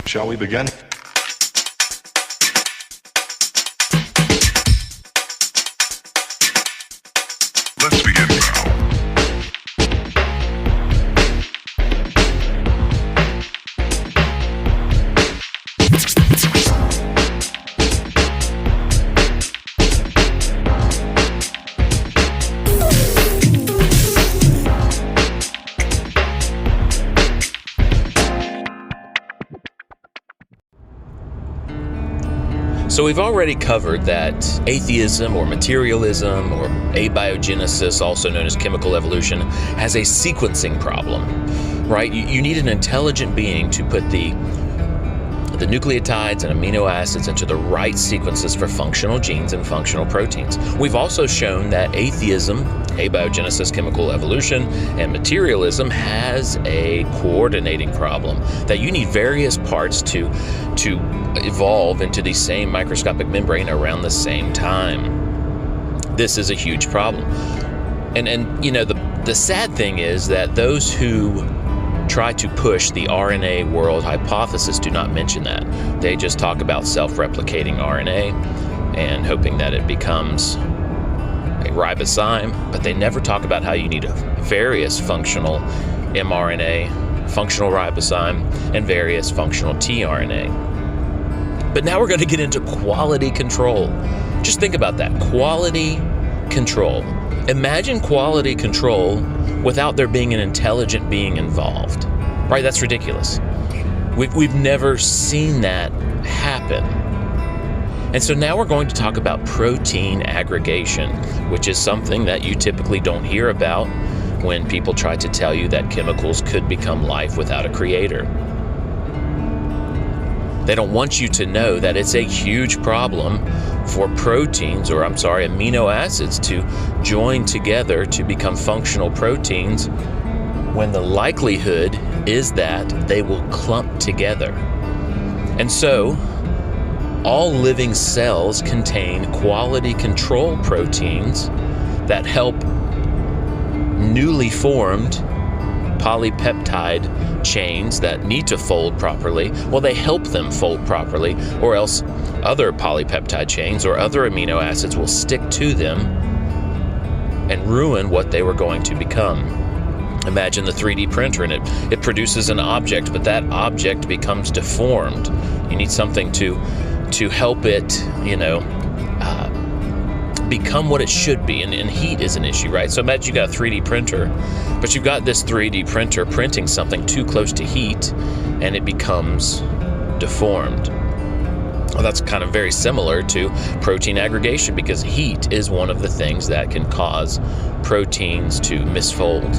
Shall we begin? Let's begin now. So we've already covered that atheism or materialism or abiogenesis, also known as chemical evolution, has a sequencing problem, right? You need an intelligent being to put the nucleotides and amino acids into the right sequences for functional genes and functional proteins. We've also shown that atheism, abiogenesis, chemical evolution, and materialism has a coordinating problem, that you need various parts to evolve into the same microscopic membrane around the same time. This is a huge problem. And you know, the sad thing is that those who try to push the RNA world hypothesis do not mention that. They just talk about self-replicating RNA and hoping that it becomes a ribozyme, but they never talk about how you need various functional mRNA, functional ribozyme, and various functional tRNA. But now we're going to get into quality control. Just think about that, quality control. Imagine quality control without there being an intelligent being involved, right? That's ridiculous. We've never seen that happen. And so now we're going to talk about protein aggregation, which is something that you typically don't hear about when people try to tell you that chemicals could become life without a creator. They don't want you to know that it's a huge problem for proteins, or amino acids to join together to become functional proteins, when the likelihood is that they will clump together. And so all living cells contain quality control proteins that help newly formed polypeptide chains that need to fold properly. Well, they help them fold properly, or else other polypeptide chains or other amino acids will stick to them and ruin what they were going to become. Imagine the 3D printer, and it produces an object, but that object becomes deformed. You need something to help it, become what it should be, and heat is an issue, right? So imagine you got a 3D printer, but you've got this 3D printer printing something too close to heat, and it becomes deformed. Well, that's kind of very similar to protein aggregation, because heat is one of the things that can cause proteins to misfold,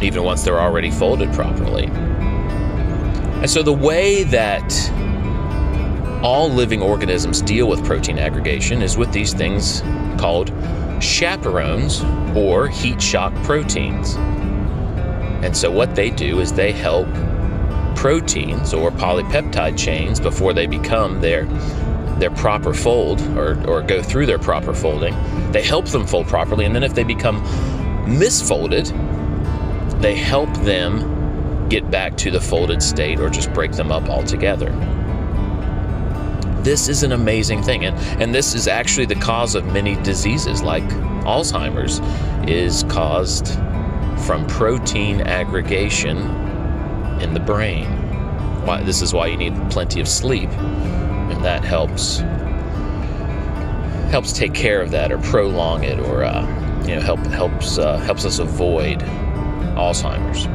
even once they're already folded properly. And so the way that all living organisms deal with protein aggregation is with these things called chaperones, or heat shock proteins. And so what they do is they help proteins or polypeptide chains, before they become their proper fold or go through their proper folding, they help them fold properly, and then if they become misfolded, they help them get back to the folded state or just break them up altogether. This is an amazing thing, and this is actually the cause of many diseases, like Alzheimer's is caused from protein aggregation in the brain. This is why you need plenty of sleep, and that helps take care of that, or prolong it, or helps us avoid Alzheimer's.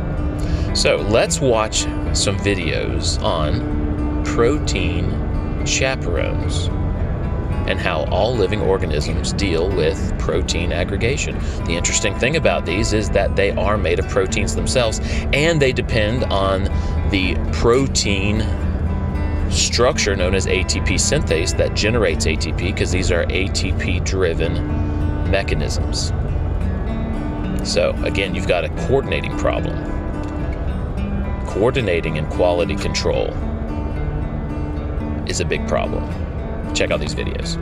So let's watch some videos on protein chaperones and how all living organisms deal with protein aggregation. The interesting thing about these is that they are made of proteins themselves, and they depend on the protein structure known as ATP synthase that generates ATP, because these are ATP-driven mechanisms. So again, you've got a coordinating problem. Coordinating and quality control is a big problem. Check out these videos.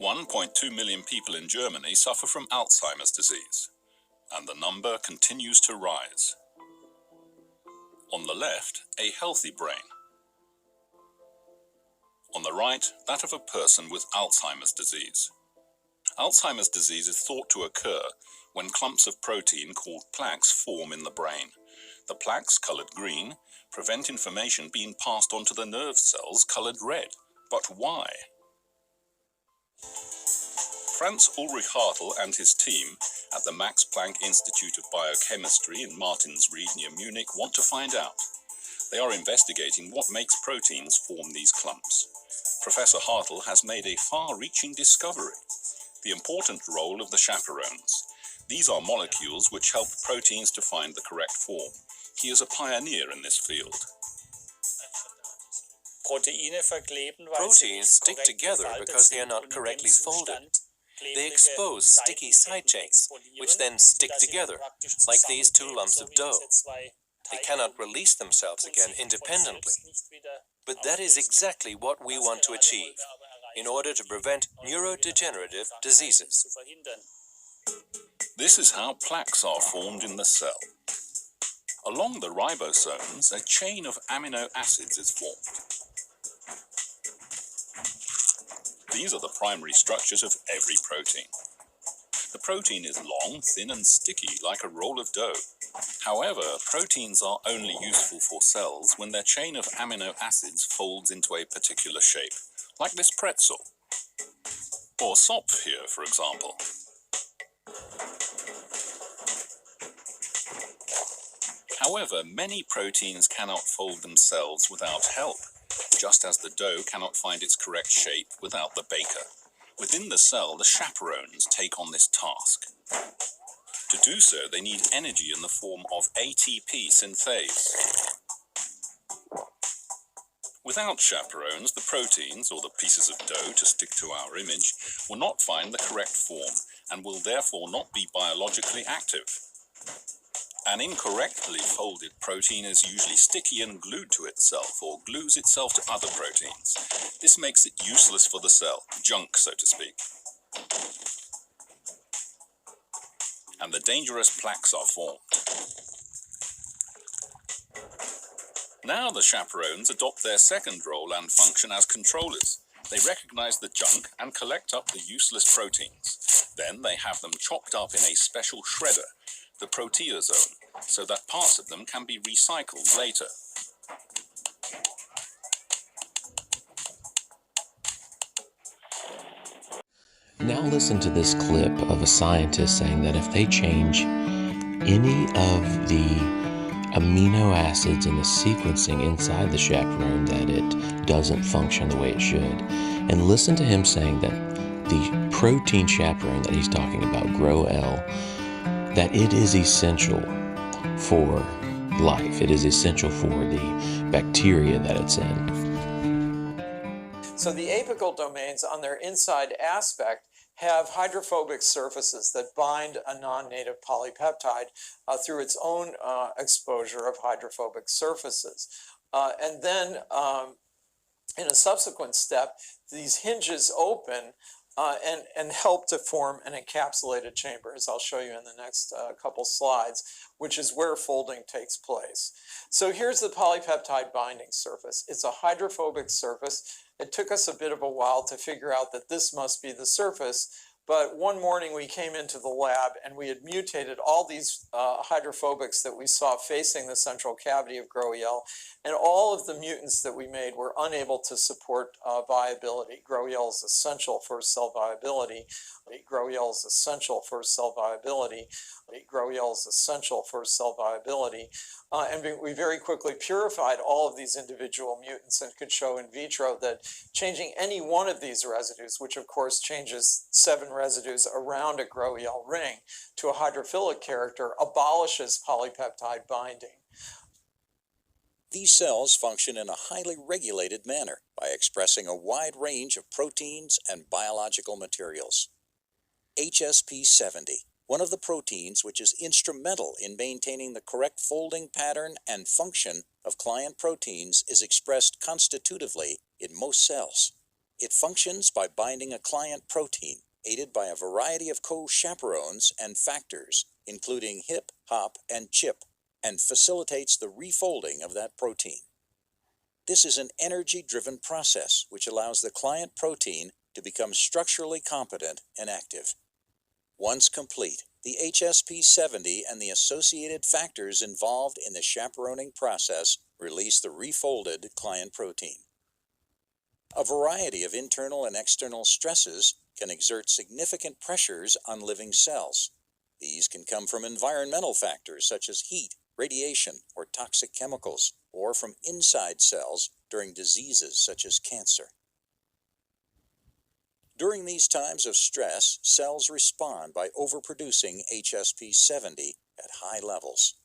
1.2 million people in Germany suffer from Alzheimer's disease, and the number continues to rise. On the left, a healthy brain. On the right, that of a person with Alzheimer's disease. Alzheimer's disease is thought to occur when clumps of protein called plaques form in the brain. The plaques, colored green, prevent information being passed on to the nerve cells, colored red. But why? Franz Ulrich Hartl and his team at the Max Planck Institute of Biochemistry in Martinsried near Munich want to find out. They are investigating what makes proteins form these clumps. Professor Hartl has made a far-reaching discovery: the important role of the chaperones. These are molecules which help proteins to find the correct form. He is a pioneer in this field. Proteins stick together because they are not correctly folded. They expose sticky side chains, which then stick together, like these two lumps of dough. They cannot release themselves again independently. But that is exactly what we want to achieve, in order to prevent neurodegenerative diseases. This is how plaques are formed in the cell. Along the ribosomes, a chain of amino acids is formed. These are the primary structures of every protein. The protein is long, thin and sticky like a roll of dough. However, proteins are only useful for cells when their chain of amino acids folds into a particular shape, like this pretzel, or Sopf here, for example. However, many proteins cannot fold themselves without help, just as the dough cannot find its correct shape without the baker. Within the cell, the chaperones take on this task. To do so, they need energy in the form of ATP synthase. Without chaperones, the proteins, or the pieces of dough to stick to our image, will not find the correct form and will therefore not be biologically active. An incorrectly folded protein is usually sticky and glued to itself, or glues itself to other proteins. This makes it useless for the cell, junk, so to speak. And the dangerous plaques are formed. Now the chaperones adopt their second role and function as controllers. They recognize the junk and collect up the useless proteins. Then they have them chopped up in a special shredder, the proteasome, so that parts of them can be recycled later. Now listen to this clip of a scientist saying that if they change any of the amino acids in the sequencing inside the chaperone, that it doesn't function the way it should. And listen to him saying that the protein chaperone that he's talking about, GROW-L, that it is essential for life. It is essential for the bacteria that it's in. So the apical domains on their inside aspect have hydrophobic surfaces that bind a non-native polypeptide through its own exposure of hydrophobic surfaces. And then in a subsequent step, these hinges open and help to form an encapsulated chamber, as I'll show you in the next couple slides, which is where folding takes place. So here's the polypeptide binding surface. It's a hydrophobic surface. It took us a bit of a while to figure out that this must be the surface, but one morning we came into the lab and we had mutated all these hydrophobics that we saw facing the central cavity of GROW-L, and all of the mutants that we made were unable to support viability. GROW-L is essential for cell viability. GROW-L is essential for cell viability. GROW-L is essential for cell viability. And we very quickly purified all of these individual mutants and could show in vitro that changing any one of these residues, which of course changes 7 residues around a GROW-L ring, to a hydrophilic character, abolishes polypeptide binding. These cells function in a highly regulated manner by expressing a wide range of proteins and biological materials. HSP70, one of the proteins which is instrumental in maintaining the correct folding pattern and function of client proteins, is expressed constitutively in most cells. It functions by binding a client protein, aided by a variety of co-chaperones and factors, including HIP, HOP, and CHIP, and facilitates the refolding of that protein. This is an energy-driven process which allows the client protein to become structurally competent and active. Once complete, the HSP70 and the associated factors involved in the chaperoning process release the refolded client protein. A variety of internal and external stresses can exert significant pressures on living cells. These can come from environmental factors such as heat, radiation, or toxic chemicals, or from inside cells during diseases such as cancer. During these times of stress, cells respond by overproducing HSP70 at high levels.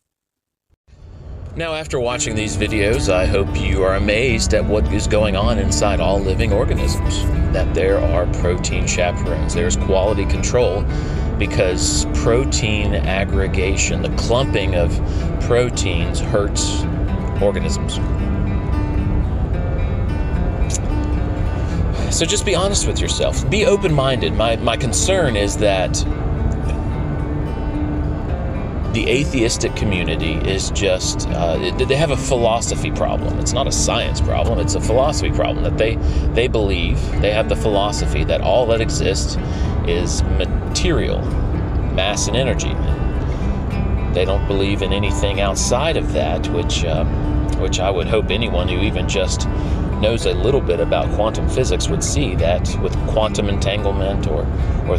Now, after watching these videos, I hope you are amazed at what is going on inside all living organisms, that there are protein chaperones. There's quality control because protein aggregation, the clumping of proteins, hurts organisms. So just be honest with yourself. Be open-minded. My concern is that the atheistic community is just, they have a philosophy problem. It's not a science problem, it's a philosophy problem. That they believe, they have the philosophy that all that exists is material, mass and energy. They don't believe in anything outside of that, which I would hope anyone who even just knows a little bit about quantum physics would see that with quantum entanglement or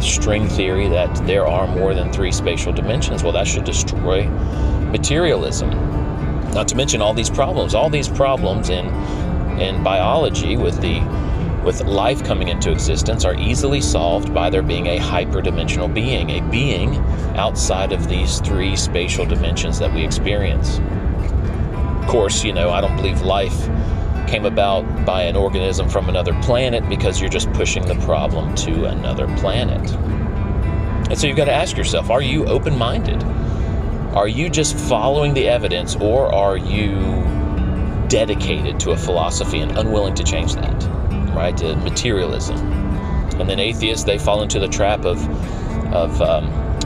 string theory that there are more than 3 spatial dimensions. Well, that should destroy materialism. Not to mention all these problems in biology with life coming into existence are easily solved by there being a hyperdimensional being, a being outside of these 3 spatial dimensions that we experience. Of course, I don't believe life came about by an organism from another planet because you're just pushing the problem to another planet. And so you've got to ask yourself, are you open-minded? Are you just following the evidence, or are you dedicated to a philosophy and unwilling to change that? Right? Materialism. And then atheists, they fall into the trap of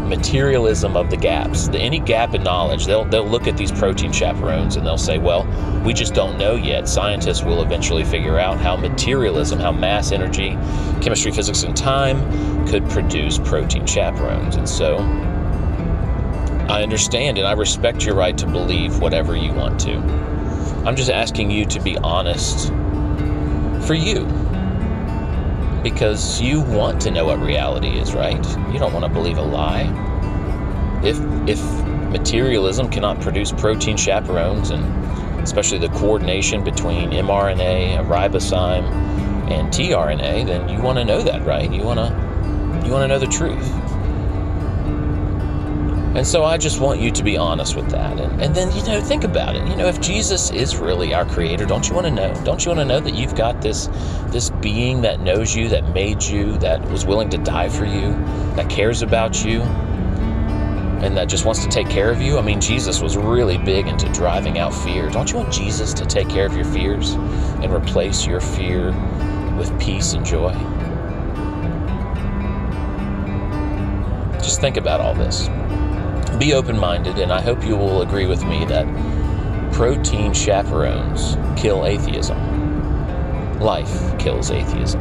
materialism of the gaps. Any gap in knowledge, they'll look at these protein chaperones and they'll say, well, we just don't know yet. Scientists will eventually figure out how materialism, how mass, energy, chemistry, physics, and time could produce protein chaperones. And so I understand and I respect your right to believe whatever you want to. I'm just asking you to be honest for you, because you want to know what reality is, right? You don't want to believe a lie. If materialism cannot produce protein chaperones, and especially the coordination between mRNA, ribozyme, and tRNA, then you want to know that, right? You want to know the truth. And so I just want you to be honest with that. And then, think about it. If Jesus is really our creator, don't you want to know? Don't you want to know that you've got this being that knows you, that made you, that was willing to die for you, that cares about you, and that just wants to take care of you? I mean, Jesus was really big into driving out fear. Don't you want Jesus to take care of your fears and replace your fear with peace and joy? Just think about all this. Be open-minded, and I hope you will agree with me that protein chaperones kill atheism. Life kills atheism.